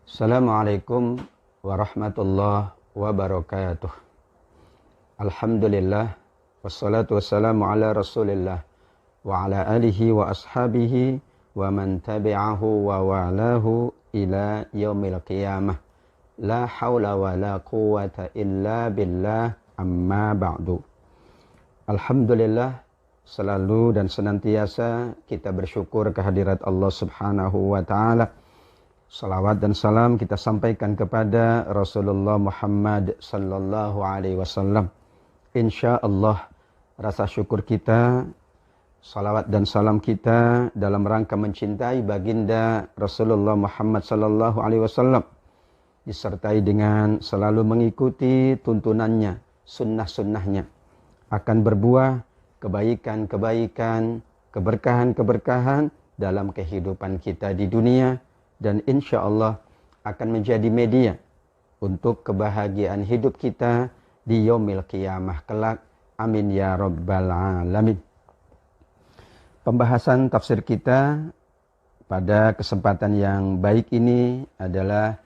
Assalamualaikum warahmatullahi wabarakatuh. Alhamdulillah, wassalatu wassalamu ala rasulillah wa ala alihi wa ashabihi wa man tabi'ahu wa walahu ila yaumil qiyamah. La hawla wa la quwwata illa billah, amma ba'du. Alhamdulillah, selalu dan senantiasa kita bersyukur kehadirat Allah subhanahu wa ta'ala. Salawat dan salam kita sampaikan kepada Rasulullah Muhammad sallallahu alaihi wasallam. Insyaallah rasa syukur kita, salawat dan salam kita dalam rangka mencintai baginda Rasulullah Muhammad sallallahu alaihi wasallam disertai dengan selalu mengikuti tuntunannya, sunnah-sunnahnya, akan berbuah kebaikan-kebaikan, keberkahan-keberkahan dalam kehidupan kita di dunia, dan insya Allah akan menjadi media untuk kebahagiaan hidup kita di yaumil qiyamah kelak. Amin ya rabbal alamin. Pembahasan tafsir kita pada kesempatan yang baik ini adalah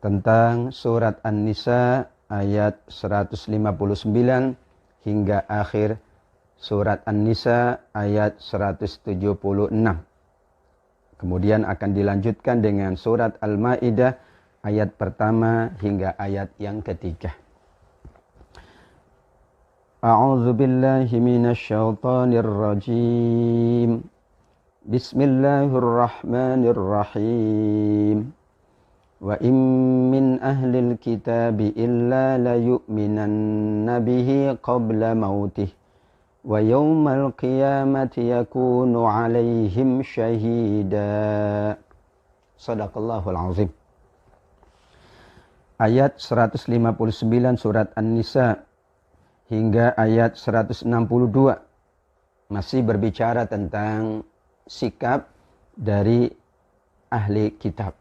tentang surat An-Nisa ayat 159 hingga akhir surat An-Nisa ayat 176. Kemudian akan dilanjutkan dengan surat Al-Maidah ayat pertama hingga ayat yang ketiga. A'udzu billahi minasyaitonir rajim. Bismillahirrahmanirrahim. Wa in min ahlil kitabi illa la yu'minanna bihi qabla mautih. Wa yawmal qiyamati yakunu alaihim syahida. Sadaqallahul azim. Ayat 159 surat An-Nisa hingga ayat 162 masih berbicara tentang sikap dari ahli kitab.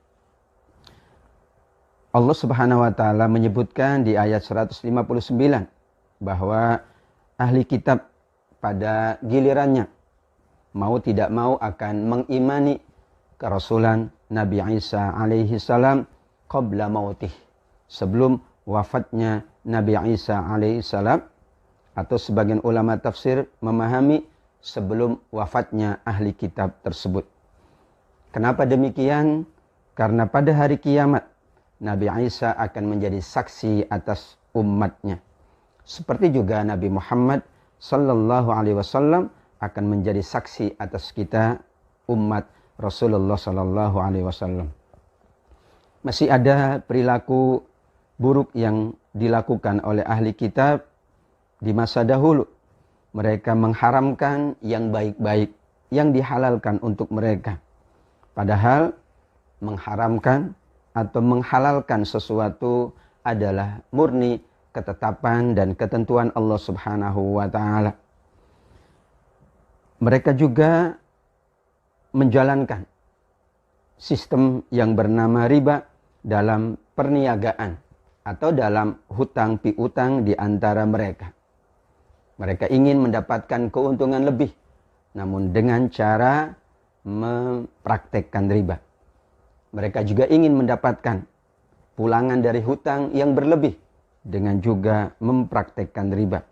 Allah Subhanahu wa taala menyebutkan di ayat 159 bahwa ahli kitab pada gilirannya mau tidak mau akan mengimani kerasulan Nabi Isa alaihi salam qabla mautih, sebelum wafatnya Nabi Isa alaihi salam, atau sebagian ulama tafsir memahami sebelum wafatnya ahli kitab tersebut. Kenapa demikian? Karena pada hari kiamat Nabi Isa akan menjadi saksi atas umatnya, seperti juga Nabi Muhammad sallallahu alaihi wasallam akan menjadi saksi atas kita umat Rasulullah sallallahu alaihi wasallam. Masih ada perilaku buruk yang dilakukan oleh ahli kitab di masa dahulu. Mereka mengharamkan yang baik-baik yang dihalalkan untuk mereka. Padahal mengharamkan atau menghalalkan sesuatu adalah murni ketetapan dan ketentuan Allah Subhanahu wa taala. Mereka juga menjalankan sistem yang bernama riba dalam perniagaan atau dalam hutang piutang di antara mereka. Mereka ingin mendapatkan keuntungan lebih, namun dengan cara mempraktekkan riba. Mereka juga ingin mendapatkan pulangan dari hutang yang berlebih dengan juga mempraktekkan riba.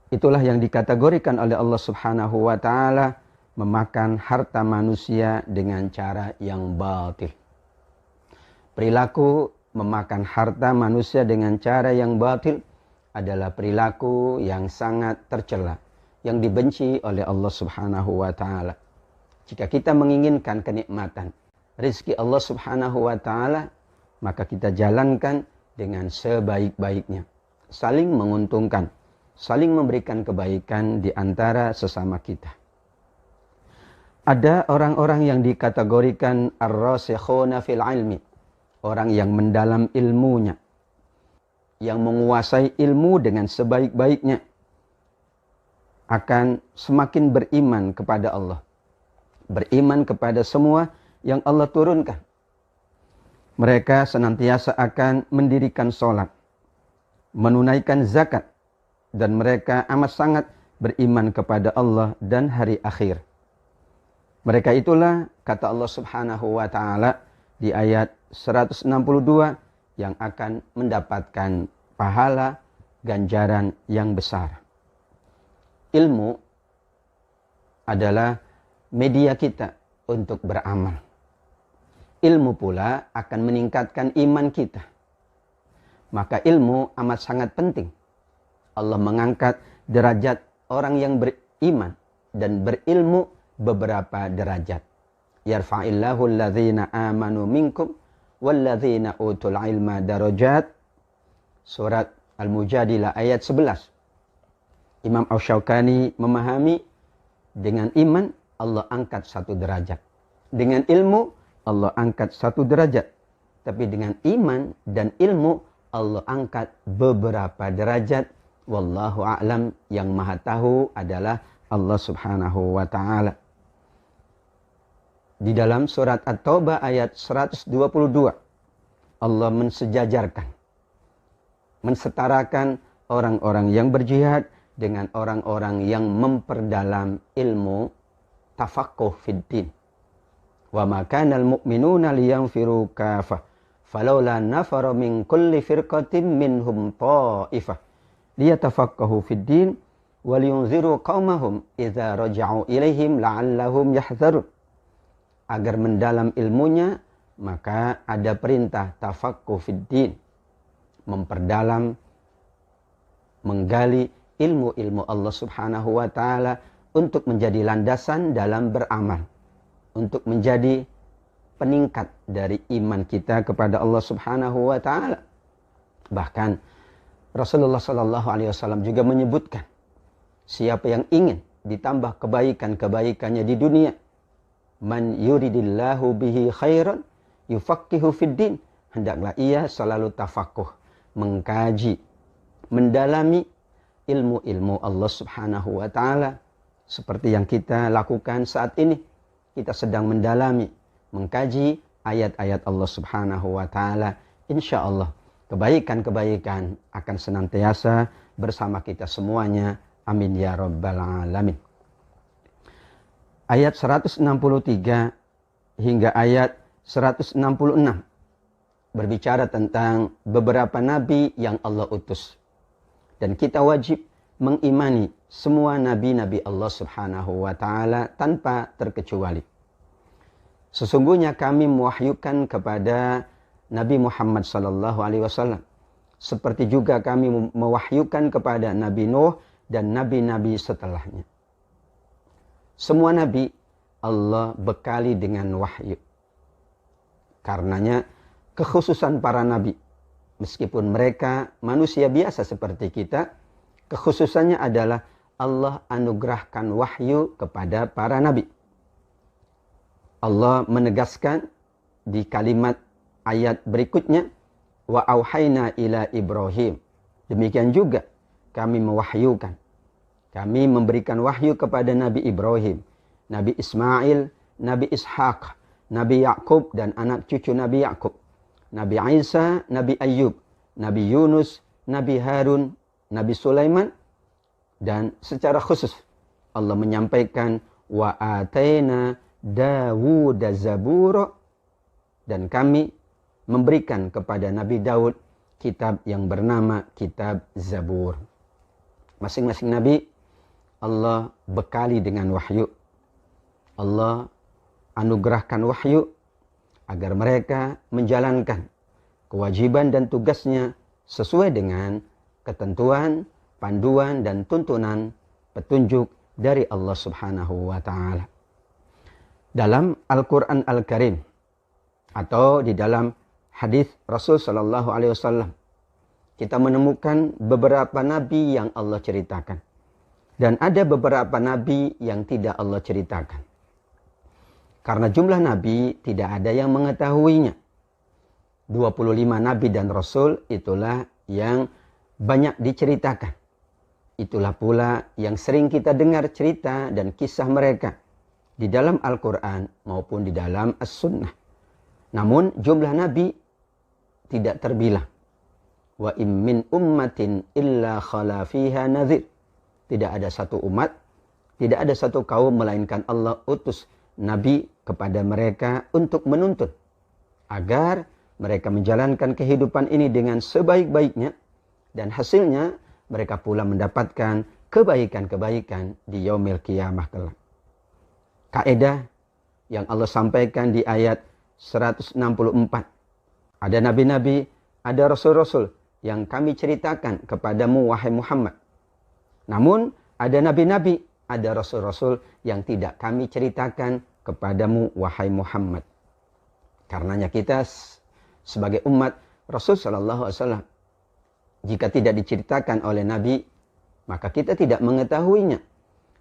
Itulah yang dikategorikan oleh Allah Subhanahu wa taala memakan harta manusia dengan cara yang batil. Perilaku memakan harta manusia dengan cara yang batil adalah perilaku yang sangat tercela, yang dibenci oleh Allah Subhanahu wa taala. Jika kita menginginkan kenikmatan rizki Allah Subhanahu wa taala, maka kita jalankan dengan sebaik-baiknya, saling menguntungkan, saling memberikan kebaikan di antara sesama kita. Ada orang-orang yang dikategorikan ar-rasikhuna fil ilmi, orang yang mendalam ilmunya, yang menguasai ilmu dengan sebaik-baiknya, akan semakin beriman kepada Allah, beriman kepada semua yang Allah turunkan. Mereka senantiasa akan mendirikan sholat, menunaikan zakat, dan mereka amat sangat beriman kepada Allah dan hari akhir. Mereka itulah, kata Allah Subhanahu wa ta'ala, di ayat 162 yang akan mendapatkan pahala ganjaran yang besar. Ilmu adalah media kita untuk beramal. Ilmu pula akan meningkatkan iman kita. Maka ilmu amat sangat penting. Allah mengangkat derajat orang yang beriman dan berilmu beberapa derajat. Yarfa'illahu alladhina amanu minkum walladzina utul ilma darajat. Surat Al-Mujadilah ayat 11. Imam Asy-Syaukani memahami dengan iman Allah angkat satu derajat. Dengan ilmu Allah angkat satu derajat. Tapi dengan iman dan ilmu Allah angkat beberapa derajat. Wallahu a'lam, yang maha tahu adalah Allah subhanahu wa ta'ala. Di dalam surat At-Taubah ayat 122, Allah mensejajarkan, mensetarakan orang-orang yang berjihad dengan orang-orang yang memperdalam ilmu tafaqquh fid din. Wa ma kana al-mu'minuna liyanfiru kafah falawla nafara min kulli firqatin minhum ta'ifah liyatafaqahu fid din wa liyunziru qaumahum idza raja'u ilaihim la'allahum yahdzarun. Agar mendalam ilmunya, maka ada perintah tafaqquh fid din, memperdalam, menggali ilmu-ilmu Allah subhanahu wa ta'ala untuk menjadi landasan dalam beramal, untuk menjadi peningkat dari iman kita kepada Allah subhanahu wa ta'ala. Bahkan Rasulullah sallallahu alaihi wasallam juga menyebutkan, siapa yang ingin ditambah kebaikan-kebaikannya di dunia, man yuridillahu bihi khairan yufaqihu fid din, hendaklah ia selalu tafaqquh, mengkaji, mendalami ilmu-ilmu Allah subhanahu wa ta'ala. Seperti yang kita lakukan saat ini. Kita sedang mendalami, mengkaji ayat-ayat Allah subhanahu wa ta'ala. Insya Allah kebaikan-kebaikan akan senantiasa bersama kita semuanya. Amin ya rabbal alamin. Ayat 163 hingga ayat 166 berbicara tentang beberapa nabi yang Allah utus. Dan kita wajib mengimani semua nabi-nabi Allah subhanahu wa ta'ala tanpa terkecuali. Sesungguhnya kami mewahyukan kepada Nabi Muhammad sallallahu alaihi wasallam, seperti juga kami mewahyukan kepada Nabi Nuh dan nabi-nabi setelahnya. Semua nabi Allah bekali dengan wahyu. Karenanya kekhususan para nabi, meskipun mereka manusia biasa seperti kita, kekhususannya adalah Allah anugerahkan wahyu kepada para nabi. Allah menegaskan di kalimat ayat berikutnya, wa auhayna ila Ibrahim. Demikian juga kami mewahyukan, kami memberikan wahyu kepada Nabi Ibrahim, Nabi Ismail, Nabi Ishaq, Nabi Yakub dan anak cucu Nabi Yakub, Nabi Isa, Nabi Ayyub, Nabi Yunus, Nabi Harun, Nabi Sulaiman, dan secara khusus Allah menyampaikan wa ataina Dawud zabura, dan kami memberikan kepada Nabi Daud kitab yang bernama kitab Zabur. Masing-masing nabi Allah bekali dengan wahyu. Allah anugerahkan wahyu agar mereka menjalankan kewajiban dan tugasnya sesuai dengan ketentuan, panduan, dan tuntunan petunjuk dari Allah subhanahu wa ta'ala. Dalam Al-Quran Al-Karim atau di dalam hadis Rasul sallallahu alaihi wasallam, kita menemukan beberapa nabi yang Allah ceritakan. Dan ada beberapa nabi yang tidak Allah ceritakan. Karena jumlah nabi tidak ada yang mengetahuinya. 25 nabi dan rasul itulah yang banyak diceritakan. Itulah pula yang sering kita dengar cerita dan kisah mereka di dalam Al-Quran maupun di dalam As-Sunnah. Namun jumlah nabi tidak terbilang. Wa im min ummatin illa khala fiha nadhir. Tidak ada satu umat, tidak ada satu kaum melainkan Allah utus nabi kepada mereka untuk menuntun agar mereka menjalankan kehidupan ini dengan sebaik-baiknya, dan hasilnya mereka pula mendapatkan kebaikan-kebaikan di yaumil qiyamah kelak. Kaidah yang Allah sampaikan di ayat 164. Ada nabi-nabi, ada rasul-rasul yang kami ceritakan kepadamu wahai Muhammad. Namun ada nabi-nabi, ada rasul-rasul yang tidak kami ceritakan kepadamu wahai Muhammad. Karenanya kita sebagai umat Rasul sallallahu alaihi wasallam, jika tidak diceritakan oleh nabi, maka kita tidak mengetahuinya.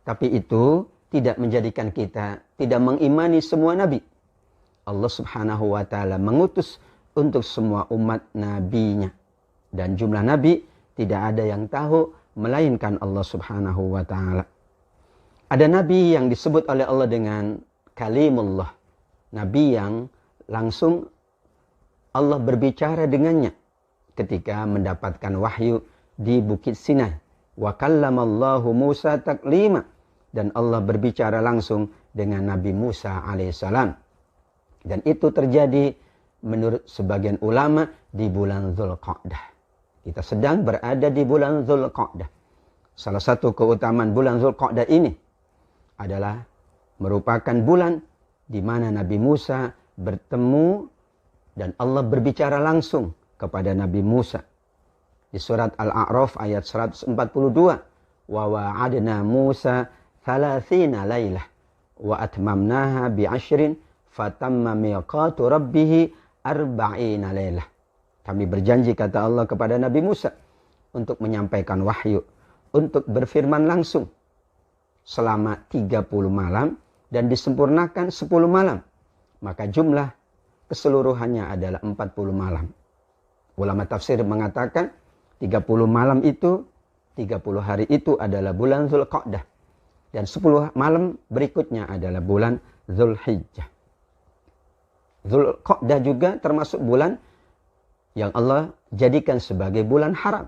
Tapi itu tidak menjadikan kita tidak mengimani semua nabi. Allah Subhanahu wa taala mengutus untuk semua umat nabinya. Dan jumlah nabi tidak ada yang tahu melainkan Allah Subhanahu wa taala. Ada nabi yang disebut oleh Allah dengan kalimullah. Nabi yang langsung Allah berbicara dengannya ketika mendapatkan wahyu di Bukit Sinai. Wa kallamallahu Musa taklima. Dan Allah berbicara langsung dengan Nabi Musa alaihissalam. Dan itu terjadi menurut sebagian ulama di bulan Dzulqa'dah. Kita sedang berada di bulan Dzulqa'dah. Salah satu keutamaan bulan Dzulqa'dah ini adalah merupakan bulan di mana Nabi Musa bertemu dan Allah berbicara langsung kepada Nabi Musa. Di surat Al-A'raf ayat 142. Wa wa'adna Musa 30 lailah wa atmamnaha bi'ashrin fatamma miqatu rabbih 40 lailah. Kami berjanji, kata Allah kepada Nabi Musa, untuk menyampaikan wahyu, untuk berfirman langsung selama 30 malam dan disempurnakan 10 malam. Maka jumlah keseluruhannya adalah 40 malam. Ulama tafsir mengatakan 30 malam itu, 30 hari itu adalah bulan Dzulqa'dah. Dan 10 malam berikutnya adalah bulan Dzulhijjah. Dzulqa'dah juga termasuk bulan yang Allah jadikan sebagai bulan haram.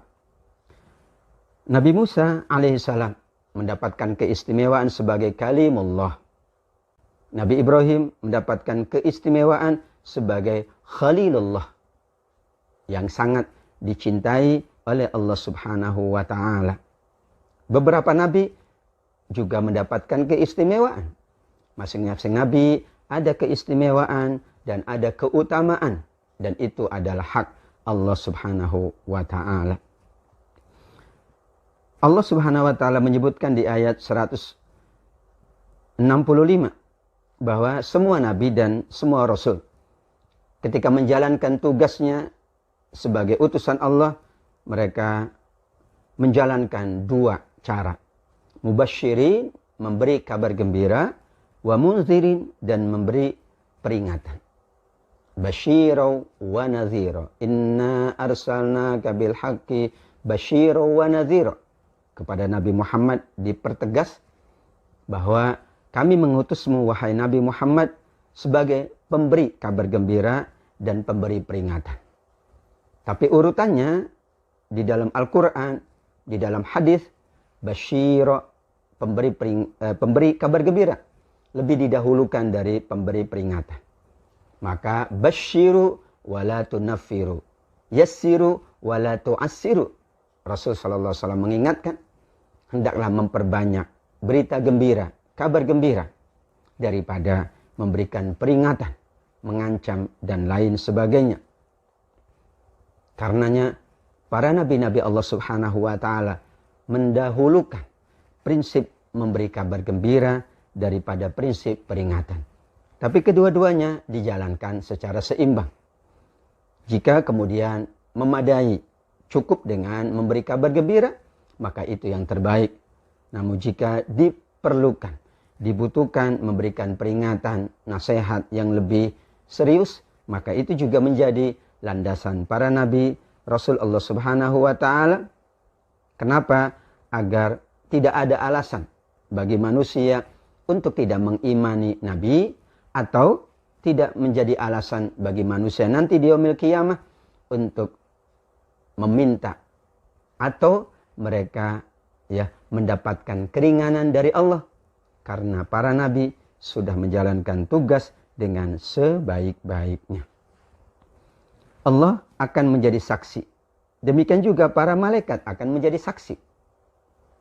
Nabi Musa alaihissalam mendapatkan keistimewaan sebagai kalimullah. Nabi Ibrahim mendapatkan keistimewaan sebagai Khalilullah, yang sangat dicintai oleh Allah Subhanahu wa taala. Beberapa nabi juga mendapatkan keistimewaan. Masing-masing nabi ada keistimewaan dan ada keutamaan, dan itu adalah hak Allah Subhanahu wa taala. Allah Subhanahu wa taala menyebutkan di ayat 165 bahwa semua nabi dan semua rasul ketika menjalankan tugasnya sebagai utusan Allah, mereka menjalankan dua cara. Mubasyirin, memberi kabar gembira, wa munzirin, dan memberi peringatan. Basyirau wa nadhira. Inna arsalnaka bil haqqi basyirau wa nadhira. Kepada Nabi Muhammad dipertegas bahwa kami mengutusmu wahai Nabi Muhammad sebagai pemberi kabar gembira dan pemberi peringatan. Tapi urutannya di dalam Al-Quran, di dalam hadis, basyira, pemberi kabar gembira, lebih didahulukan dari pemberi peringatan. Maka basyiru wala tunaffiru, yassiru wala tu'assiru. Rasul sallallahu alaihi wasallam mengingatkan, hendaklah memperbanyak berita gembira, kabar gembira, daripada memberikan peringatan, mengancam, dan lain sebagainya. Karenanya para nabi-nabi Allah Subhanahu wa taala mendahulukan prinsip memberi kabar gembira daripada prinsip peringatan. Tapi kedua-duanya dijalankan secara seimbang. Jika kemudian memadai, cukup dengan memberi kabar gembira, maka itu yang terbaik. Namun jika diperlukan, dibutuhkan memberikan peringatan, nasihat yang lebih serius, maka itu juga menjadi landasan para nabi, Rasul Allah Subhanahu wa taala. Kenapa? Agar tidak ada alasan bagi manusia untuk tidak mengimani nabi, atau tidak menjadi alasan bagi manusia nanti di yaumil qiyamah untuk meminta atau mereka mendapatkan keringanan dari Allah, karena para nabi sudah menjalankan tugas dengan sebaik-baiknya. Allah akan menjadi saksi. Demikian juga para malaikat akan menjadi saksi.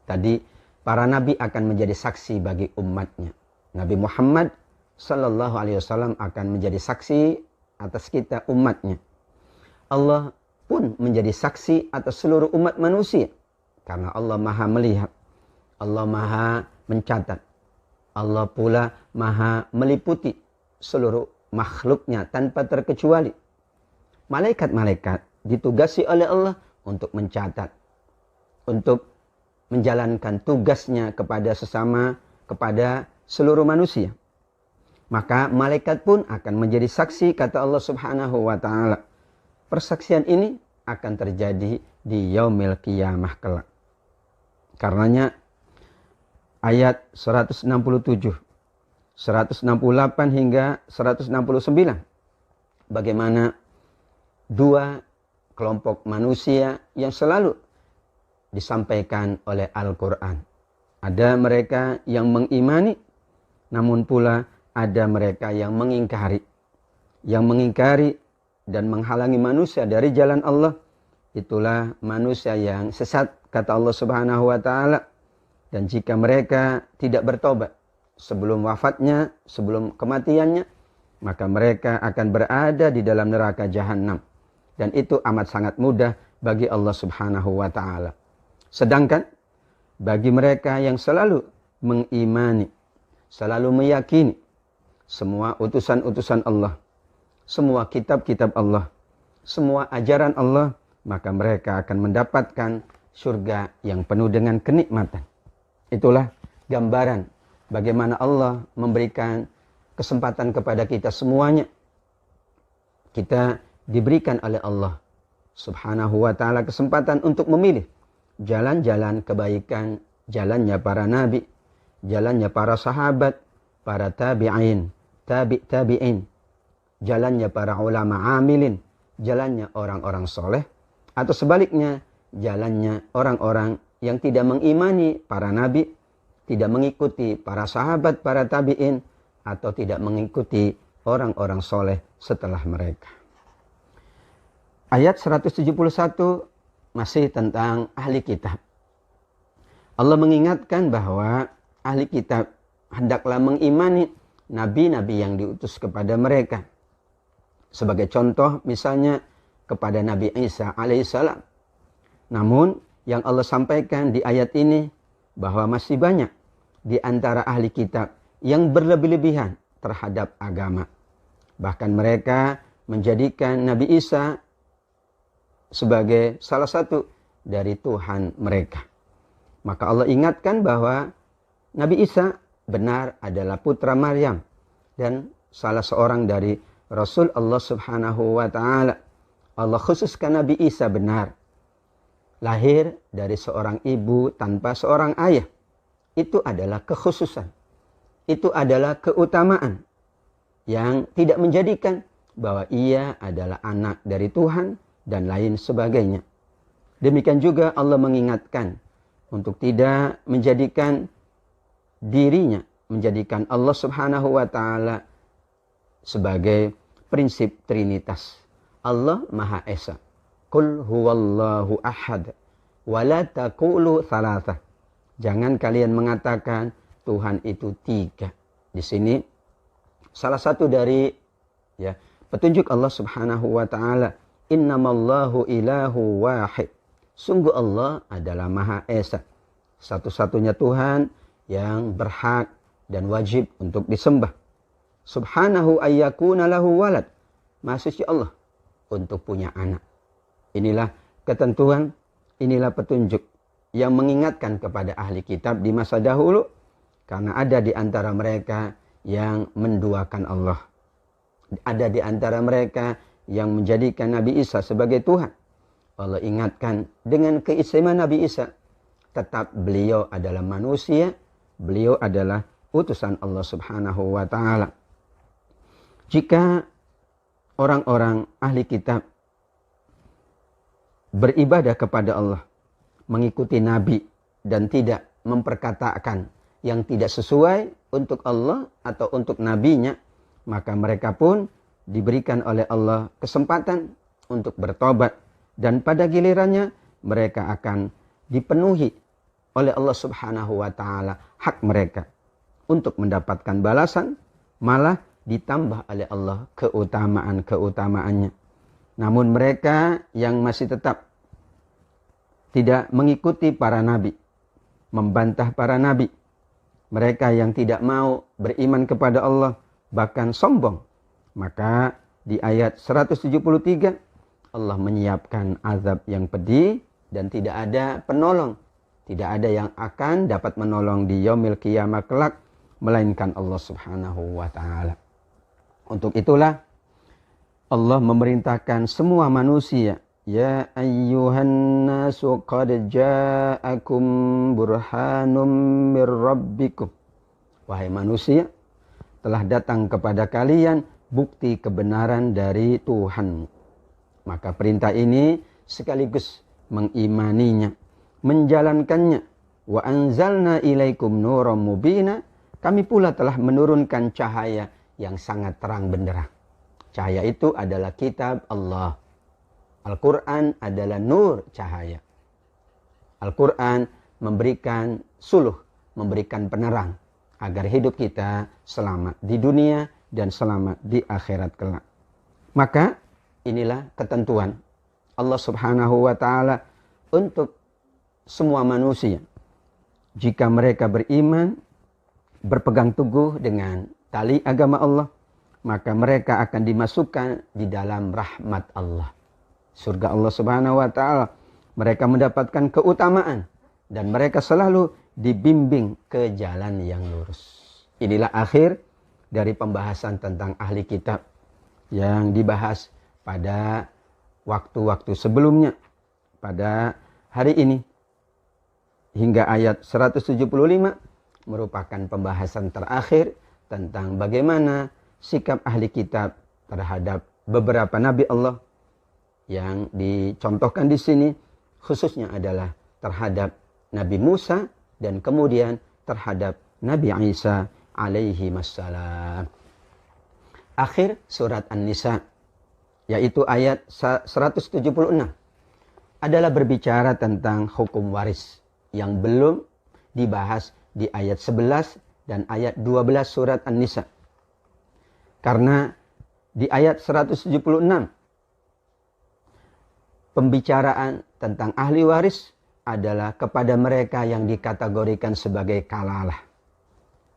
Tadi para nabi akan menjadi saksi bagi umatnya. Nabi Muhammad sallallahu alaihi wasallam akan menjadi saksi atas kita umatnya. Allah pun menjadi saksi atas seluruh umat manusia. Karena Allah maha melihat. Allah maha mencatat. Allah pula maha meliputi seluruh makhluknya tanpa terkecuali. Malaikat-malaikat ditugasi oleh Allah untuk mencatat. Untuk menjalankan tugasnya kepada sesama, kepada seluruh manusia. Maka malaikat pun akan menjadi saksi, kata Allah Subhanahu wa ta'ala. Persaksian ini akan terjadi di yaumil qiyamah kelak. Karenanya ayat 167, 168 hingga 169. Bagaimana dua kelompok manusia yang selalu disampaikan oleh Al-Quran. Ada mereka yang mengimani, namun pula ada mereka yang mengingkari. Yang mengingkari dan menghalangi manusia dari jalan Allah, itulah manusia yang sesat, kata Allah Subhanahu wa ta'ala. Dan jika mereka tidak bertobat sebelum wafatnya, sebelum kematiannya, maka mereka akan berada di dalam neraka jahanam. Dan itu amat sangat mudah bagi Allah Subhanahu wa ta'ala. Sedangkan bagi mereka yang selalu mengimani, selalu meyakini semua utusan-utusan Allah, semua kitab-kitab Allah, semua ajaran Allah, maka mereka akan mendapatkan surga yang penuh dengan kenikmatan. Itulah gambaran bagaimana Allah memberikan kesempatan kepada kita semuanya. Kita diberikan oleh Allah Subhanahu wa ta'ala kesempatan untuk memilih jalan-jalan kebaikan, jalannya para nabi, jalannya para sahabat, para tabi'in, tabi'in, jalannya para ulama amilin, jalannya orang-orang soleh, atau sebaliknya jalannya orang-orang yang tidak mengimani para nabi, tidak mengikuti para sahabat, para tabi'in, atau tidak mengikuti orang-orang soleh setelah mereka. Ayat 171 masih tentang ahli kitab. Allah mengingatkan bahwa ahli kitab hendaklah mengimani nabi-nabi yang diutus kepada mereka. Sebagai contoh misalnya kepada Nabi Isa alaihissalam. Namun yang Allah sampaikan di ayat ini bahwa masih banyak di antara ahli kitab yang berlebih-lebihan terhadap agama. Bahkan mereka menjadikan Nabi Isa sebagai salah satu dari Tuhan mereka. Maka Allah ingatkan bahwa Nabi Isa benar adalah putra Maryam dan salah seorang dari Rasul Allah Subhanahu wa ta'ala. Allah khususkan Nabi Isa benar lahir dari seorang ibu tanpa seorang ayah. Itu adalah kekhususan. Itu adalah keutamaan yang tidak menjadikan bahwa ia adalah anak dari Tuhan dan lain sebagainya. Demikian juga Allah mengingatkan untuk tidak menjadikan dirinya, menjadikan Allah Subhanahu wa ta'ala sebagai prinsip trinitas. Allah Maha Esa. Qul huwallahu ahad wa la taqulu thalatha. Jangan kalian mengatakan Tuhan itu tiga. Di sini salah satu dari petunjuk Allah Subhanahu wa ta'ala. Innamallahu ilahu wahid. Sungguh Allah adalah Maha Esa. Satu-satunya Tuhan yang berhak dan wajib untuk disembah. Subhanahu ayyakuna lahu walad. Maha suci Allah untuk punya anak. Inilah ketentuan, inilah petunjuk yang mengingatkan kepada ahli kitab di masa dahulu. Karena ada di antara mereka yang menduakan Allah. Ada di antara mereka yang menjadikan Nabi Isa sebagai Tuhan. Allah ingatkan dengan keistimewaan Nabi Isa. Tetap beliau adalah manusia. Beliau adalah utusan Allah Subhanahu wa ta'ala. Jika orang-orang ahli kitab beribadah kepada Allah, mengikuti Nabi dan tidak memperkatakan yang tidak sesuai untuk Allah atau untuk Nabinya, maka mereka pun diberikan oleh Allah kesempatan untuk bertobat. Dan pada gilirannya mereka akan dipenuhi oleh Allah Subhanahu wa Ta'ala hak mereka untuk mendapatkan balasan, malah ditambah oleh Allah keutamaan-keutamaannya. Namun mereka yang masih tetap tidak mengikuti para nabi, membantah para nabi, mereka yang tidak mau beriman kepada Allah, bahkan sombong, maka di ayat 173 Allah menyiapkan azab yang pedih dan tidak ada penolong. Tidak ada yang akan dapat menolong di yaumil qiyamah kelak melainkan Allah Subhanahu wa Ta'ala. Untuk itulah Allah memerintahkan semua manusia, ya ayyuhan nasu qad ja'akum burhanum mir rabbikum. Wahai manusia, telah datang kepada kalian bukti kebenaran dari Tuhanmu. Maka perintah ini sekaligus mengimaninya, menjalankannya. Wa anzalna ilaikum nuram mubina. Kami pula telah menurunkan cahaya yang sangat terang benderang. Cahaya itu adalah kitab Allah. Al-Quran adalah nur cahaya. Al-Quran memberikan suluh, memberikan penerang agar hidup kita selamat di dunia dan selamat di akhirat kelak. Maka inilah ketentuan Allah Subhanahu wa Ta'ala untuk semua manusia. Jika mereka beriman, berpegang teguh dengan tali agama Allah, maka mereka akan dimasukkan di dalam rahmat Allah, surga Allah Subhanahu wa Ta'ala. Mereka mendapatkan keutamaan dan mereka selalu dibimbing ke jalan yang lurus. Inilah akhir dari pembahasan tentang ahli kitab yang dibahas pada waktu-waktu sebelumnya. Pada hari ini hingga ayat 175 merupakan pembahasan terakhir tentang bagaimana sikap ahli kitab terhadap beberapa nabi Allah. Yang dicontohkan di sini khususnya adalah terhadap Nabi Musa dan kemudian terhadap Nabi Isa alaihi wassalam. Akhir surat An-Nisa, yaitu ayat 176, adalah berbicara tentang hukum waris yang belum dibahas di ayat 11 dan ayat 12 surat An-Nisa. Karena di ayat 176 pembicaraan tentang ahli waris adalah kepada mereka yang dikategorikan sebagai kalalah.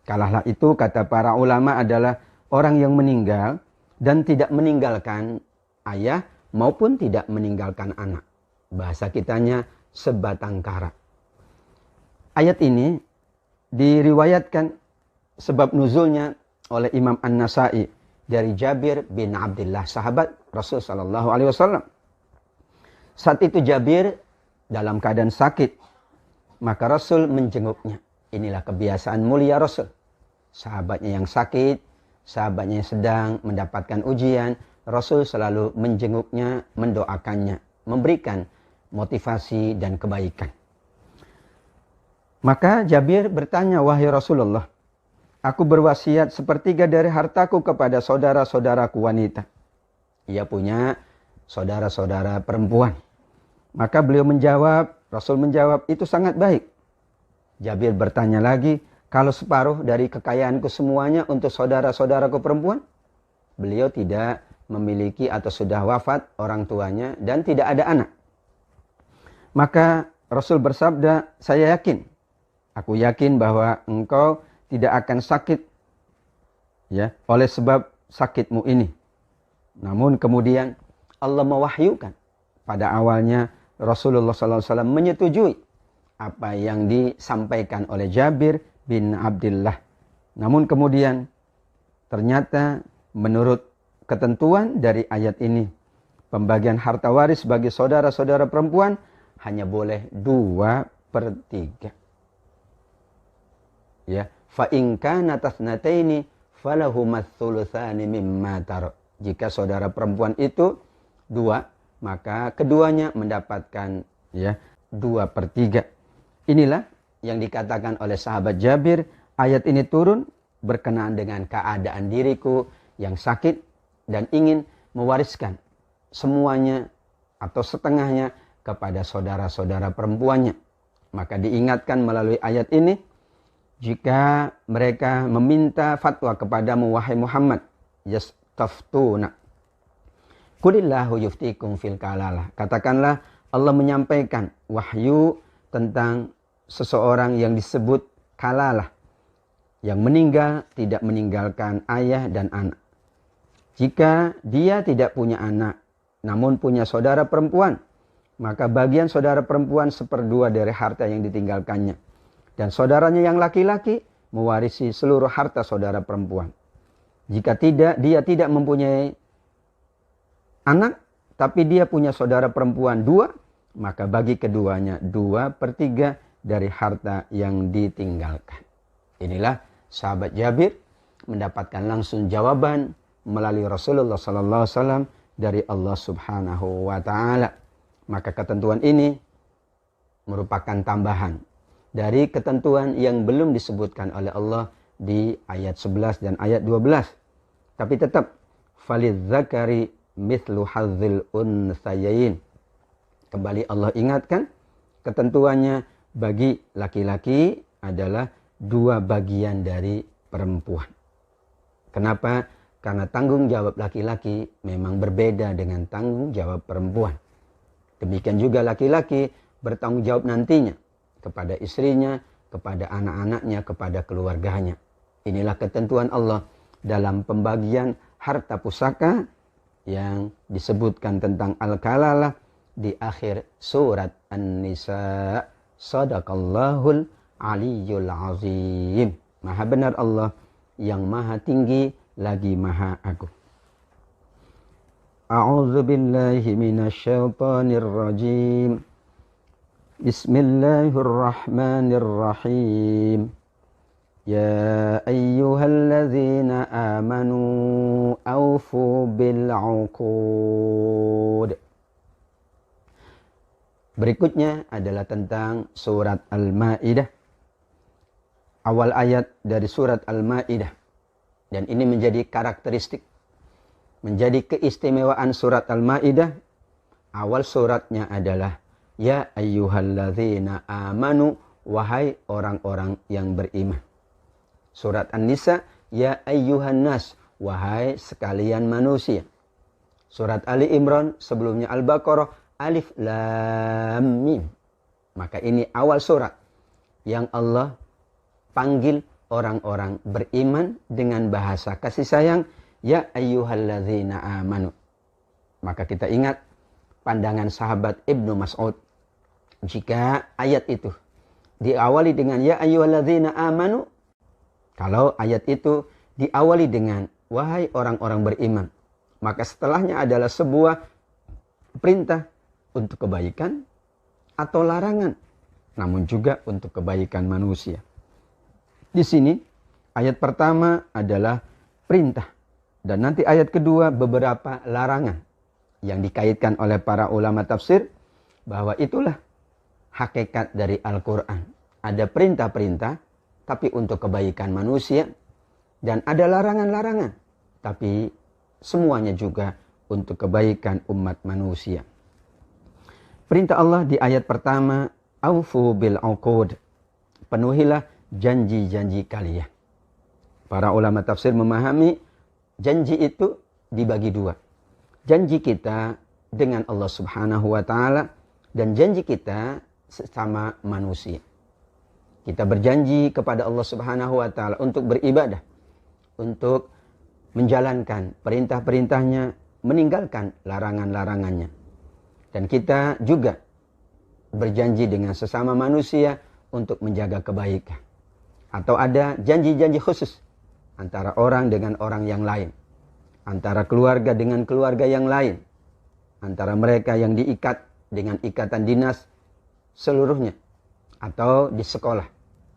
Kalalah itu kata para ulama adalah orang yang meninggal dan tidak meninggalkan ayah maupun tidak meninggalkan anak. Bahasa kitanya sebatang kara. Ayat ini diriwayatkan sebab nuzulnya oleh Imam An-Nasai dari Jabir bin Abdullah, sahabat Rasul sallallahu alaihi wasallam. Saat itu Jabir dalam keadaan sakit, maka Rasul menjenguknya. Inilah kebiasaan mulia Rasul. Sahabatnya yang sakit, sahabatnya yang sedang mendapatkan ujian, Rasul selalu menjenguknya, mendoakannya, memberikan motivasi dan kebaikan. Maka Jabir bertanya, wahai Rasulullah, aku berwasiat sepertiga dari hartaku kepada saudara-saudaraku wanita. Ia punya saudara-saudara perempuan. Maka beliau menjawab, Rasul menjawab, itu sangat baik. Jabir bertanya lagi, kalau separuh dari kekayaanku semuanya untuk saudara-saudaraku perempuan? Beliau tidak memiliki atau sudah wafat orang tuanya dan tidak ada anak. Maka Rasul bersabda, saya yakin, aku yakin bahwa engkau tidak akan sakit ya oleh sebab sakitmu ini. Namun kemudian Allah mewahyukan pada awalnya Rasulullah SAW menyetujui apa yang disampaikan oleh Jabir bin Abdullah. Namun kemudian ternyata menurut ketentuan dari ayat ini, pembagian harta waris bagi saudara-saudara perempuan hanya boleh 2/3. Ya, fa in kana tasnataini falahumas thulutsani mimma tarak. Jika saudara perempuan itu 2, maka keduanya mendapatkan ya 2/3. Inilah yang dikatakan oleh sahabat Jabir, ayat ini turun berkenaan dengan keadaan diriku yang sakit dan ingin mewariskan semuanya atau setengahnya kepada saudara-saudara perempuannya. Maka diingatkan melalui ayat ini, jika mereka meminta fatwa kepadamu wahai Muhammad, yastaftuna qulillahu yuftikum fil kalalah. Katakanlah Allah menyampaikan wahyu tentang seseorang yang disebut kalalah, yang meninggal tidak meninggalkan ayah dan anak. Jika dia tidak punya anak, namun punya saudara perempuan, maka bagian saudara perempuan 1/2 dari harta yang ditinggalkannya. Dan saudaranya yang laki-laki mewarisi seluruh harta saudara perempuan. Jika dia tidak mempunyai anak, tapi dia punya saudara perempuan 2, maka bagi keduanya 2/3 dari harta yang ditinggalkan. Inilah sahabat Jabir mendapatkan langsung jawaban melalui Rasulullah SAW dari Allah Subhanahu wa Ta'ala. Maka ketentuan ini merupakan tambahan dari ketentuan yang belum disebutkan oleh Allah di ayat 11 dan ayat 12. Tapi tetap falidzakari mithlu hadzil unthayain. Kembali Allah ingatkan, ketentuannya bagi laki-laki adalah 2 bagian dari perempuan. Kenapa? Karena tanggung jawab laki-laki memang berbeda dengan tanggung jawab perempuan. Demikian juga laki-laki bertanggung jawab nantinya kepada istrinya, kepada anak-anaknya, kepada keluarganya. Inilah ketentuan Allah dalam pembagian harta pusaka yang disebutkan tentang al-kalalah di akhir surat An-Nisa. Sadaqallahul aliyyul azim. Maha benar Allah yang maha tinggi lagi maha agung. A'udzu billahi minasyaitonir rajim. Bismillahirrahmanirrahim. Ya ayyuhalladzina amanu awfu bil 'uqud. Berikutnya adalah tentang surat Al-Maidah. Awal ayat dari surat Al-Maidah. Dan ini menjadi karakteristik, menjadi keistimewaan surat Al-Maidah. Awal suratnya adalah ya ayyuhalladzina amanu, wahai orang-orang yang beriman. Surat An-Nisa ya ayyuhan nas, wahai sekalian manusia. Surat Ali Imran sebelumnya Al-Baqarah alif lam mim. Maka ini awal surat yang Allah panggil orang-orang beriman dengan bahasa kasih sayang, ya ayyuhalladzina amanu. Maka kita ingat pandangan sahabat Ibnu Mas'ud. Jika ayat itu diawali dengan ya ayyuhalladzina amanu, kalau ayat itu diawali dengan wahai orang-orang beriman, maka setelahnya adalah sebuah perintah untuk kebaikan atau larangan, namun juga untuk kebaikan manusia. Di sini ayat pertama adalah perintah, dan nanti ayat kedua beberapa larangan yang dikaitkan oleh para ulama tafsir bahwa itulah hakikat dari Al-Quran. Ada perintah-perintah tapi untuk kebaikan manusia, dan ada larangan-larangan tapi semuanya juga untuk kebaikan umat manusia. Perintah Allah di ayat pertama, aufu bil 'uqud, penuhilah janji-janji kalian. Para ulama tafsir memahami janji itu dibagi 2. Janji kita dengan Allah Subhanahu wa Ta'ala dan janji kita sesama manusia. Kita berjanji kepada Allah Subhanahu wa Ta'ala untuk beribadah, untuk menjalankan perintah-perintahnya, meninggalkan larangan-larangannya. Dan kita juga berjanji dengan sesama manusia untuk menjaga kebaikan. Atau ada janji-janji khusus antara orang dengan orang yang lain, antara keluarga dengan keluarga yang lain, antara mereka yang diikat dengan ikatan dinas seluruhnya, atau di sekolah,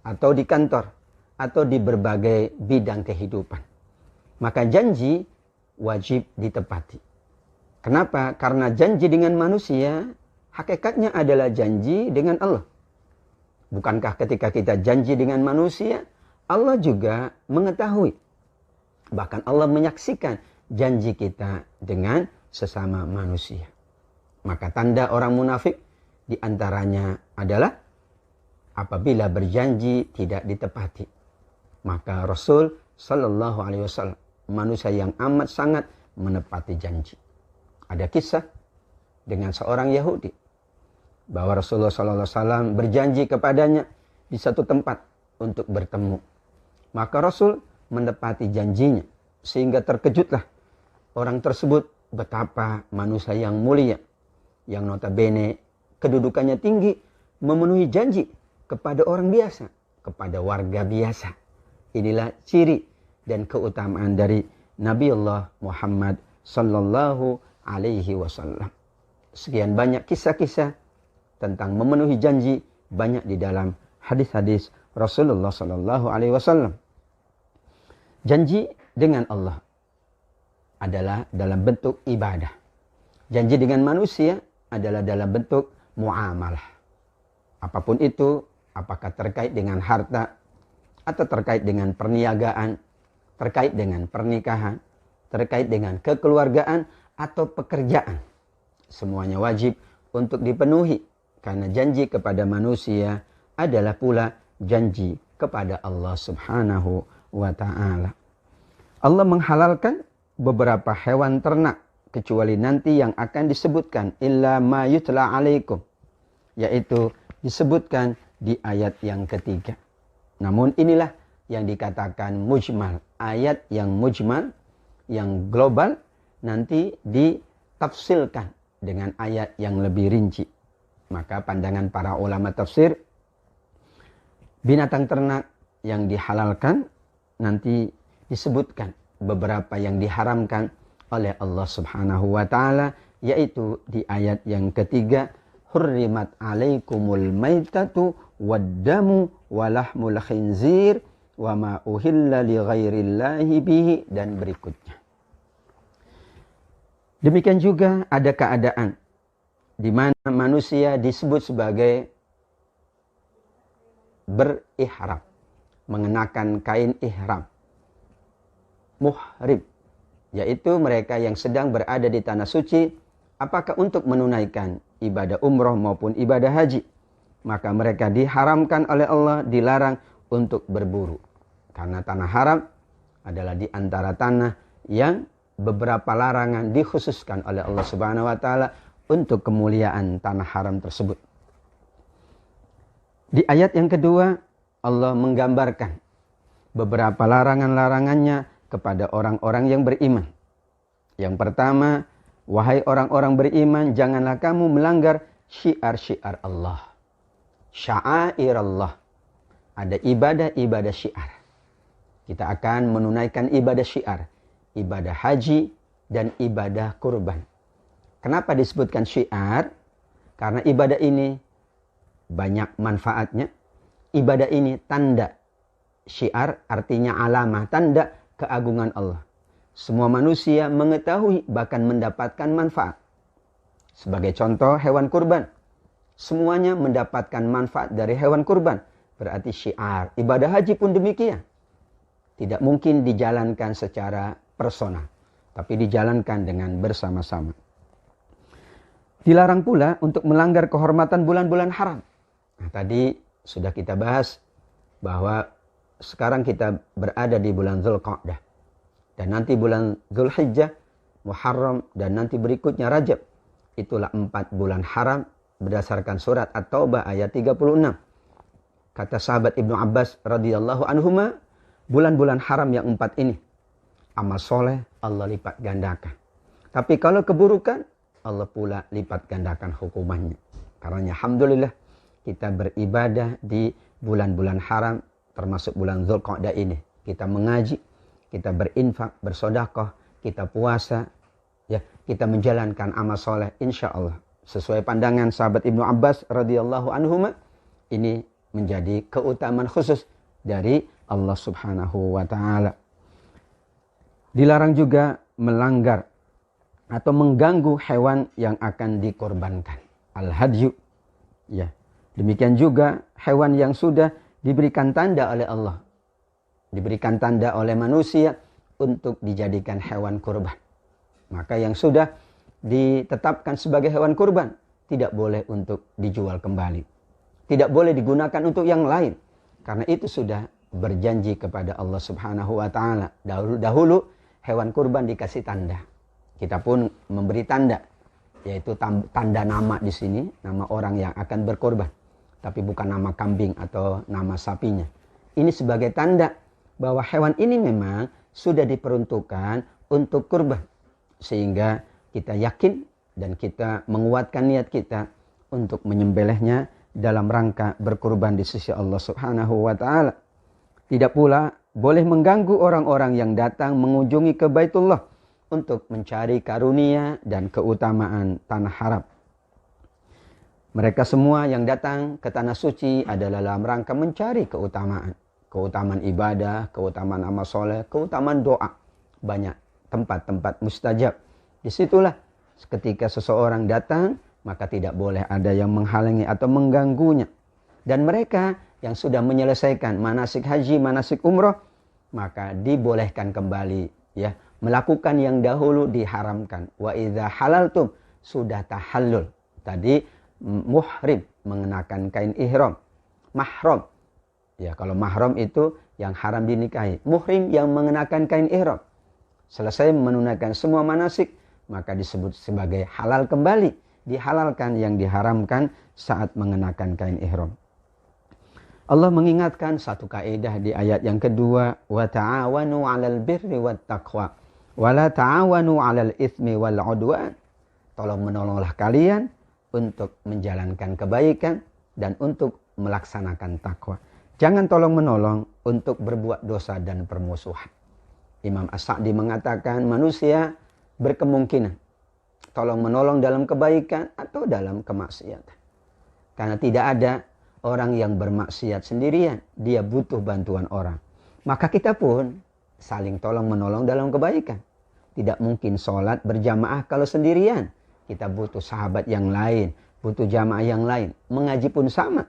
atau di kantor, atau di berbagai bidang kehidupan. Maka janji wajib ditepati. Kenapa? Karena janji dengan manusia hakikatnya adalah janji dengan Allah. Bukankah ketika kita janji dengan manusia, Allah juga mengetahui. Bahkan Allah menyaksikan janji kita dengan sesama manusia. Maka tanda orang munafik diantaranya adalah apabila berjanji tidak ditepati. Maka Rasul Sallallahu Alaihi Wasallam manusia yang amat sangat menepati janji. Ada kisah dengan seorang Yahudi bahwa Rasulullah Sallallahu Alaihi Wasallam berjanji kepadanya di satu tempat untuk bertemu. Maka Rasul menepati janjinya sehingga terkejutlah orang tersebut betapa manusia yang mulia, yang notabene kedudukannya tinggi, memenuhi janji kepada orang biasa, kepada warga biasa. Inilah ciri dan keutamaan dari Nabiullah Muhammad Sallallahu Alaihi Wasallam. Sekian banyak kisah-kisah tentang memenuhi janji banyak di dalam hadis-hadis Rasulullah Sallallahu Alaihi Wasallam. Janji dengan Allah adalah dalam bentuk ibadah. Janji dengan manusia adalah dalam bentuk muamalah. Apapun itu, apakah terkait dengan harta, atau terkait dengan perniagaan, terkait dengan pernikahan, terkait dengan kekeluargaan, atau pekerjaan. Semuanya wajib untuk dipenuhi. Karena janji kepada manusia adalah pula janji kepada Allah Subhanahu wa ta'ala. Allah menghalalkan beberapa hewan ternak kecuali nanti yang akan disebutkan illa ma yutla alaikum, yaitu disebutkan di ayat yang ketiga. Namun inilah yang dikatakan mujmal. Ayat yang mujmal, yang global, nanti ditafsilkan dengan ayat yang lebih rinci. Maka pandangan para ulama tafsir, binatang ternak yang dihalalkan nanti disebutkan beberapa yang diharamkan oleh Allah Subhanahu wa ta'ala, yaitu di ayat yang ketiga, hurrimat alaikumul maitatu waddamu walahmul khinzir wa ma uhilla li ghairillahi bihi, dan berikutnya. Demikian juga ada keadaan di mana manusia disebut sebagai berihram, mengenakan kain ihram, muhrim, yaitu mereka yang sedang berada di tanah suci, apakah untuk menunaikan ibadah umroh maupun ibadah haji, maka mereka diharamkan oleh Allah, dilarang untuk berburu. Karena tanah haram adalah di antara tanah yang beberapa larangan dikhususkan oleh Allah Subhanahu wa ta'ala untuk kemuliaan tanah haram tersebut. Di ayat yang kedua, Allah menggambarkan beberapa larangan-larangannya kepada orang-orang yang beriman. Yang pertama, wahai orang-orang beriman, janganlah kamu melanggar syiar-syiar Allah. Sya'air Allah. Ada ibadah-ibadah syiar. Kita akan menunaikan ibadah syiar, ibadah haji, dan ibadah kurban. Kenapa disebutkan syiar? Karena ibadah ini banyak manfaatnya. Ibadah ini tanda. Syiar artinya alamah, tanda keagungan Allah. Semua manusia mengetahui bahkan mendapatkan manfaat. Sebagai contoh, hewan kurban. Semuanya mendapatkan manfaat dari hewan kurban. Berarti syiar. Ibadah haji pun demikian. Tidak mungkin dijalankan secara personal, tapi dijalankan dengan bersama-sama. Dilarang pula untuk melanggar kehormatan bulan-bulan haram. Nah, tadi sudah kita bahas bahwa sekarang kita berada di bulan Dzulqa'dah. Dan nanti bulan Dzulhijjah, Muharram, dan nanti berikutnya Rajab. Itulah 4 bulan haram berdasarkan surat At-Taubah ayat 36. Kata sahabat Ibnu Abbas radhiyallahu anhuma, bulan-bulan haram yang 4 ini, amal soleh Allah lipat gandakan. Tapi kalau keburukan, Allah pula lipat gandakan hukumannya. Karena alhamdulillah kita beribadah di bulan-bulan haram, termasuk bulan Dzulqa'dah ini. Kita mengaji, kita berinfak, bersedekah, kita puasa, ya, kita menjalankan amal soleh, insya Allah. Sesuai pandangan sahabat Ibnu Abbas radhiyallahu anhuma, ini menjadi keutamaan khusus dari Allah Subhanahu wa ta'ala. Dilarang juga melanggar atau mengganggu hewan yang akan dikorbankan. Al-hadyu. Ya. Demikian juga hewan yang sudah diberikan tanda oleh Allah. Diberikan tanda oleh manusia untuk dijadikan hewan kurban. Maka yang sudah ditetapkan sebagai hewan kurban, tidak boleh untuk dijual kembali. Tidak boleh digunakan untuk yang lain. Karena itu sudah berjanji kepada Allah Subhanahu wa taala. Dahulu hewan kurban dikasih tanda. Kita pun memberi tanda, yaitu tanda nama di sini, nama orang yang akan berkorban. Tapi bukan nama kambing atau nama sapinya. Ini sebagai tanda bahwa hewan ini memang sudah diperuntukkan untuk kurban. Sehingga kita yakin dan kita menguatkan niat kita untuk menyembelihnya dalam rangka berkurban di sisi Allah Subhanahu wa taala. Tidak pula boleh mengganggu orang-orang yang datang mengunjungi ke Baitullah untuk mencari karunia dan keutamaan tanah haram. Mereka semua yang datang ke tanah suci adalah dalam rangka mencari keutamaan. Keutamaan ibadah, keutamaan amal soleh, keutamaan doa. Banyak tempat-tempat mustajab. Disitulah ketika seseorang datang, maka tidak boleh ada yang menghalangi atau mengganggunya. Dan mereka yang sudah menyelesaikan manasik haji, manasik umroh, maka dibolehkan kembali ya melakukan yang dahulu diharamkan. Wa idza halaltum, sudah tahallul. Tadi muhrim, mengenakan kain ihram. Mahram, ya kalau mahram itu yang haram dinikahi. Muhrim yang mengenakan kain ihram. Selesai menunaikan semua manasik, maka disebut sebagai halal kembali. Dihalalkan yang diharamkan saat mengenakan kain ihram. Allah mengingatkan satu kaidah di ayat yang kedua, wa ta'awanu 'alal birri wat taqwa wa la ta'awanu 'alal itsmi wal 'udwan. Tolong menolonglah kalian untuk menjalankan kebaikan dan untuk melaksanakan takwa. Jangan tolong menolong untuk berbuat dosa dan permusuhan. Imam As-Sa'di mengatakan manusia berkemungkinan tolong menolong dalam kebaikan atau dalam kemaksiatan. Karena tidak ada orang yang bermaksiat sendirian, dia butuh bantuan orang. Maka kita pun saling tolong menolong dalam kebaikan. Tidak mungkin sholat berjamaah kalau sendirian. Kita butuh sahabat yang lain, butuh jamaah yang lain. Mengaji pun sama.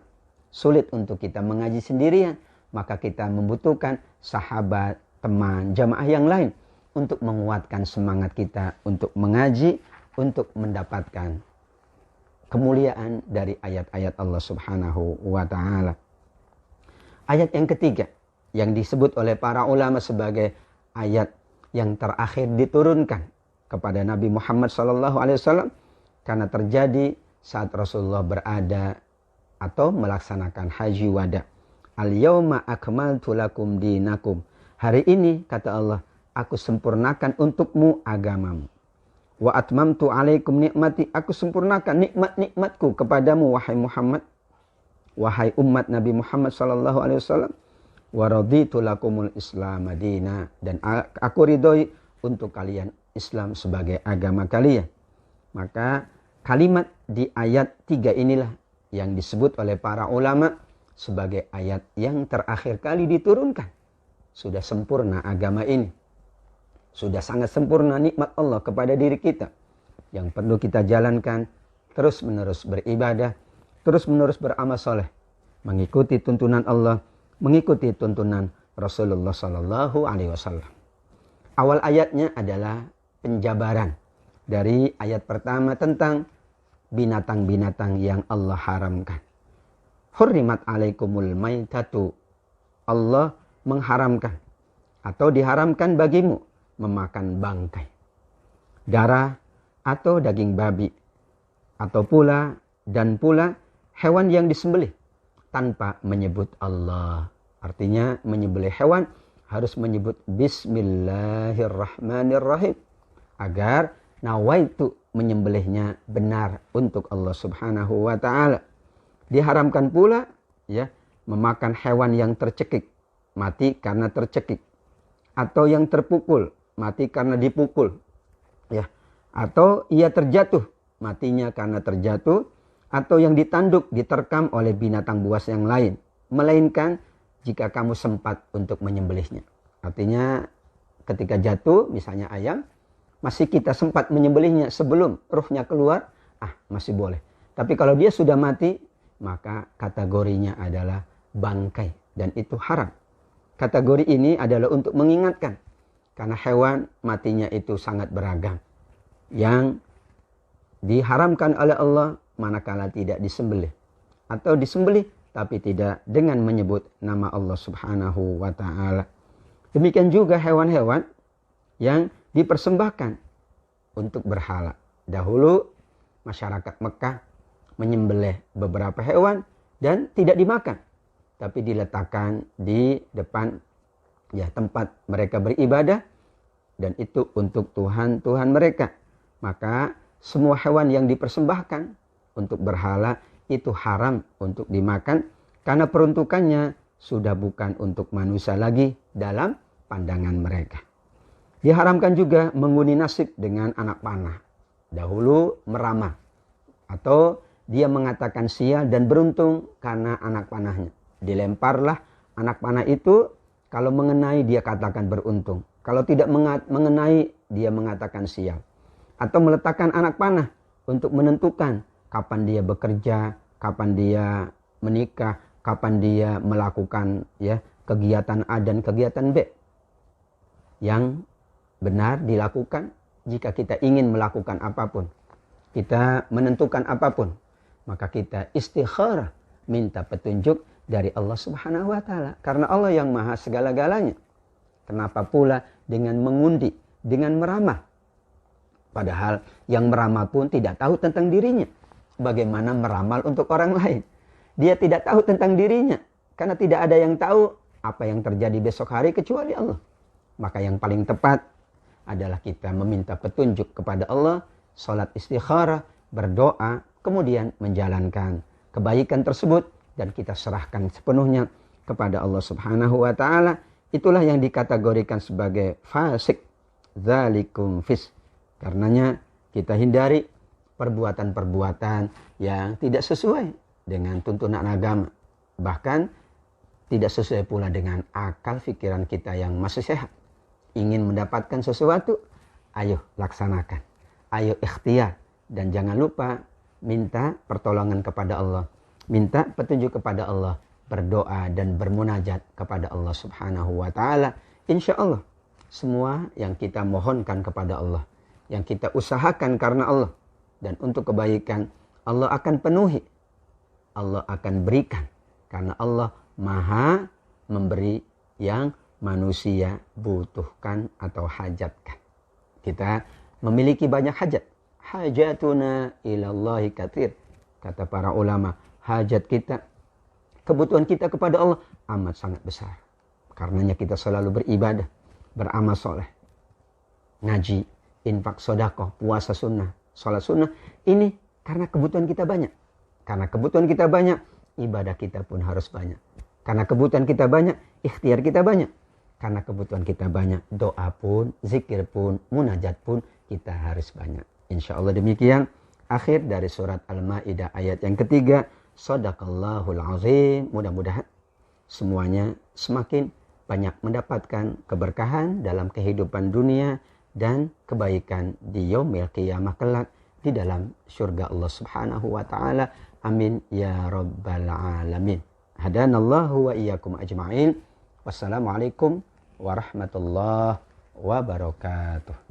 Sulit untuk kita mengaji sendirian. Maka kita membutuhkan sahabat, teman, jamaah yang lain untuk menguatkan semangat kita untuk mengaji, untuk mendapatkan kemuliaan dari ayat-ayat Allah Subhanahu wa taala. Ayat yang ketiga yang disebut oleh para ulama sebagai ayat yang terakhir diturunkan kepada Nabi Muhammad SAW karena terjadi saat Rasulullah berada atau melaksanakan haji wada. Al-yauma akmaltu lakum dinakum. Hari ini kata Allah, aku sempurnakan untukmu agamamu. Wa atmamtu alaikum nikmati, aku sempurnakan nikmat-nikmatku kepadamu wahai Muhammad, wahai umat Nabi Muhammad sallallahu alaihi wasallam. Wa raditu lakumul Islam madina, dan aku ridhoi untuk kalian Islam sebagai agama kalian. Maka kalimat di ayat 3 inilah yang disebut oleh para ulama sebagai ayat yang terakhir kali diturunkan. Sudah sempurna agama ini. Sudah sangat sempurna nikmat Allah kepada diri kita. Yang perlu kita jalankan, terus-menerus beribadah, terus-menerus beramal soleh. Mengikuti tuntunan Allah, mengikuti tuntunan Rasulullah Sallallahu Alaihi Wasallam. Awal ayatnya adalah penjabaran dari ayat pertama tentang binatang-binatang yang Allah haramkan. Hurrimat alaikumul maitatu. Allah mengharamkan atau diharamkan bagimu memakan bangkai, darah atau daging babi, atau pula dan pula hewan yang disembelih tanpa menyebut Allah. Artinya menyembelih hewan harus menyebut Bismillahirrahmanirrahim agar nawaitu menyembelihnya benar untuk Allah Subhanahu wa taala. Diharamkan pula ya memakan hewan yang tercekik, mati karena tercekik, atau yang terpukul, mati karena dipukul, ya, atau ia terjatuh, matinya karena terjatuh, atau yang ditanduk, diterkam oleh binatang buas yang lain, melainkan jika kamu sempat untuk menyembelihnya. Artinya ketika jatuh, misalnya ayam, masih kita sempat menyembelihnya sebelum ruhnya keluar, masih boleh. Tapi kalau dia sudah mati, maka kategorinya adalah bangkai, dan itu haram. Kategori ini adalah untuk mengingatkan. Karena hewan matinya itu sangat beragam. Yang diharamkan oleh Allah manakala tidak disembelih, atau disembelih tapi tidak dengan menyebut nama Allah Subhanahu wa taala. Demikian juga hewan-hewan yang dipersembahkan untuk berhala. Dahulu masyarakat Mekah menyembelih beberapa hewan dan tidak dimakan, tapi diletakkan di depan tempat mereka beribadah, dan itu untuk Tuhan-Tuhan mereka. Maka semua hewan yang dipersembahkan untuk berhala itu haram untuk dimakan, karena peruntukannya sudah bukan untuk manusia lagi dalam pandangan mereka. Diharamkan juga mengundi nasib dengan anak panah. Dahulu meramal, atau dia mengatakan sial dan beruntung karena anak panahnya. Dilemparlah anak panah itu, kalau mengenai dia katakan beruntung, kalau tidak mengenai dia mengatakan sial. Atau meletakkan anak panah untuk menentukan kapan dia bekerja, kapan dia menikah, kapan dia melakukan kegiatan A dan kegiatan B. Yang benar dilakukan jika kita ingin melakukan apapun, kita menentukan apapun, maka kita istikharah, minta petunjuk dari Allah Subhanahu wa taala, karena Allah yang maha segala-galanya. Kenapa pula dengan mengundi, dengan meramal? Padahal yang meramal pun tidak tahu tentang dirinya. Bagaimana meramal untuk orang lain? Dia tidak tahu tentang dirinya, karena tidak ada yang tahu apa yang terjadi besok hari kecuali Allah. Maka yang paling tepat adalah kita meminta petunjuk kepada Allah, salat istikharah, berdoa, kemudian menjalankan kebaikan tersebut, dan kita serahkan sepenuhnya kepada Allah Subhanahu wa taala. Itulah yang dikategorikan sebagai fasik, dzalikum fis. Karenanya kita hindari perbuatan-perbuatan yang tidak sesuai dengan tuntunan agama, bahkan tidak sesuai pula dengan akal pikiran kita yang masih sehat. Ingin mendapatkan sesuatu, ayo laksanakan, ayo ikhtiar, dan jangan lupa minta pertolongan kepada Allah, minta petunjuk kepada Allah, berdoa dan bermunajat kepada Allah Subhanahu wa taala. Insya Allah semua yang kita mohonkan kepada Allah, yang kita usahakan karena Allah dan untuk kebaikan, Allah akan penuhi, Allah akan berikan, karena Allah maha memberi yang manusia butuhkan atau hajatkan. Kita memiliki banyak hajat. Hajatuna ilallahi katsir. Kata para ulama, hajat kita, kebutuhan kita kepada Allah amat sangat besar. Karenanya kita selalu beribadah, beramal soleh, ngaji, infak sedekah, puasa sunnah, sholat sunnah. Ini karena kebutuhan kita banyak. Karena kebutuhan kita banyak, ibadah kita pun harus banyak. Karena kebutuhan kita banyak, ikhtiar kita banyak. Karena kebutuhan kita banyak, doa pun, zikir pun, munajat pun kita harus banyak. Insya Allah demikian akhir dari surat Al-Maidah ayat yang ketiga. Shadaqallahul azim. Mudah-mudahan semuanya semakin banyak mendapatkan keberkahan dalam kehidupan dunia dan kebaikan di yaumil qiyamah kelak di dalam surga Allah Subhanahu wa taala. Amin ya rabbal alamin. Hadanallahu wa iyyakum ajma'in. Wassalamualaikum warahmatullahi wabarakatuh.